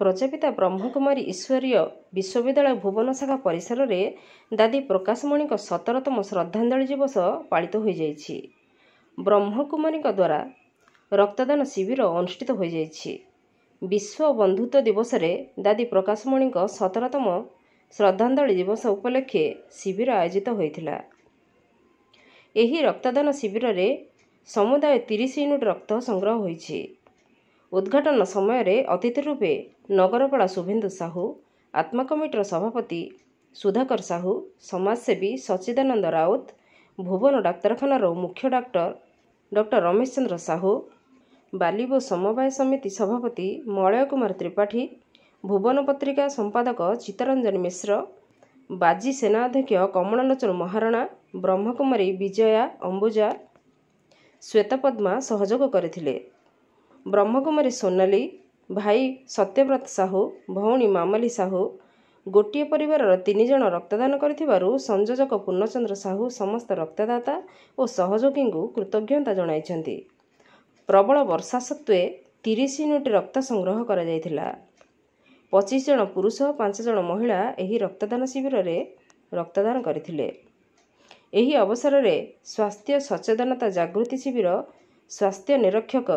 ପ୍ରଜାପିତା ବ୍ରହ୍ମକୁମାରୀ ଈଶ୍ୱରୀୟ ବିଶ୍ୱବିଦ୍ୟାଳୟ ଭୁବନ ଶାଖା ପରିସରରେ ଦାଦି ପ୍ରକାଶମଣିଙ୍କ 17ତମ ଶ୍ରଦ୍ଧାଞ୍ଜଳି ଦିବସ ପାଳିତ ହୋଇଯାଇଛି। ବ୍ରହ୍ମକୁମାରୀଙ୍କ ଦ୍ୱାରା ରକ୍ତଦାନ ଶିବିର ଅନୁଷ୍ଠିତ ହୋଇଯାଇଛି। ବିଶ୍ୱ ବନ୍ଧୁତ୍ୱ ଦିବସରେ ଦାଦି ପ୍ରକାଶମଣିଙ୍କ 17ତମ ଶ୍ରଦ୍ଧାଞ୍ଜଳି ଦିବସ ଉପଲକ୍ଷେ ଶିବିର ଆୟୋଜିତ ହୋଇଥିଲା। ଏହି ରକ୍ତଦାନ ଶିବିରରେ ସମୁଦାୟ 30 ୟୁନିଟ୍ ରକ୍ତ ସଂଗ୍ରହ ହୋଇଛି। ଉଦ୍ଘାଟନ ସମୟରେ ଅତିଥି ରୂପେ ନଗରପାଳ ଶୁଭେନ୍ଦୁ ସାହୁ, ଆତ୍ମା କମିଟିର ସଭାପତି ସୁଧାକର ସାହୁ, ସମାଜସେବୀ ସଚ୍ଚିଦାନନ୍ଦ ରାଉତ, ଭୁବନ ଡାକ୍ତରଖାନାର ମୁଖ୍ୟ ଡକ୍ଟର ରମେଶ ଚନ୍ଦ୍ର ସାହୁ, ବାଲିବୋ ସମବାୟ ସମିତି ସଭାପତି ମଳୟ କୁମାର ତ୍ରିପାଠୀ, ଭୁବନ ପତ୍ରିକା ସମ୍ପାଦକ ଚିତ୍ତରଞ୍ଜନ ମିଶ୍ର, ବାଜି ସେନା ଅଧ୍ୟକ୍ଷ କମଳଲୋଚନ ମହାରଣା, ବ୍ରହ୍ମକୁମାରୀ ବିଜୟା, ଅମ୍ବୁଜା, ଶ୍ୱେତପଦ୍ମା ସହଯୋଗ କରିଥିଲେ। ବ୍ରହ୍ମକୁମାରୀ ସୋନାଲି, ଭାଇ ସତ୍ୟବ୍ରତ ସାହୁ, ଭଉଣୀ ମାମଲି ସାହୁ, ଗୋଟିଏ ପରିବାରର 3 ଜଣ ରକ୍ତଦାନ କରିଥିବାରୁ ସଂଯୋଜକ ପୂର୍ଣ୍ଣଚନ୍ଦ୍ର ସାହୁ ସମସ୍ତ ରକ୍ତଦାତା ଓ ସହଯୋଗୀଙ୍କୁ କୃତଜ୍ଞତା ଜଣାଇଛନ୍ତି। ପ୍ରବଳ ବର୍ଷା ସତ୍ତ୍ୱେ 30 ୟୁନିଟ୍ ରକ୍ତ ସଂଗ୍ରହ କରାଯାଇଥିଲା। 25 ଜଣ ପୁରୁଷ, 5 ଜଣ ମହିଳା ଏହି ରକ୍ତଦାନ ଶିବିରରେ ରକ୍ତଦାନ କରିଥିଲେ। ଏହି ଅବସରରେ ସ୍ୱାସ୍ଥ୍ୟ ସଚେତନତା ଜାଗୃତି ଶିବିର ସ୍ୱାସ୍ଥ୍ୟ ନିରୀକ୍ଷକ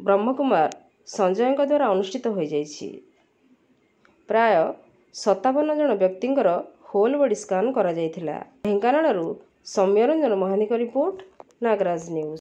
ବ୍ରହ୍ମକୁମାର ସଞ୍ଜୟଙ୍କ ଦ୍ୱାରା ଅନୁଷ୍ଠିତ ହୋଇଯାଇଛି। ପ୍ରାୟ 57 ଜଣ ବ୍ୟକ୍ତିଙ୍କର ହୋଲ୍ ବଡି ସ୍କାନ୍ କରାଯାଇଥିଲା। ଢେଙ୍କାନାଳରୁ ସୌମ୍ୟରଞ୍ଜନ ମହାନ୍ତିଙ୍କ ରିପୋର୍ଟ, ନାଗରାଜ ନ୍ୟୁଜ୍।